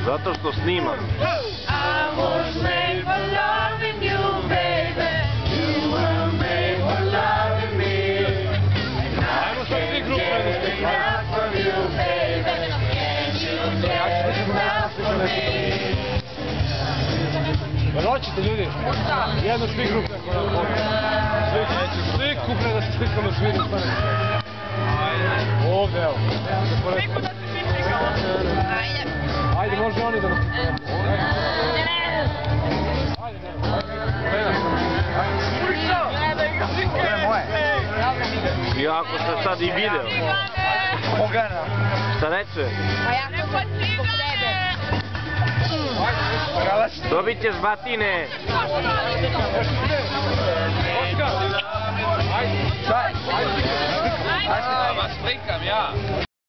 Zato što snimam. Hoćete ljudi? Jedno svi grupe koja je svi kupe da se slikamo svi na stvari. Ovdje, evo. Sliku da se svi slikamo. Ajde. Ajde, može oni da nas slikamo. Ajde, To je moje. Iako sam sad i video. Ogana. Šta reče? Pa ja sam zbog tebe. Dobit ćeš batine. Šta je? Slikam ja.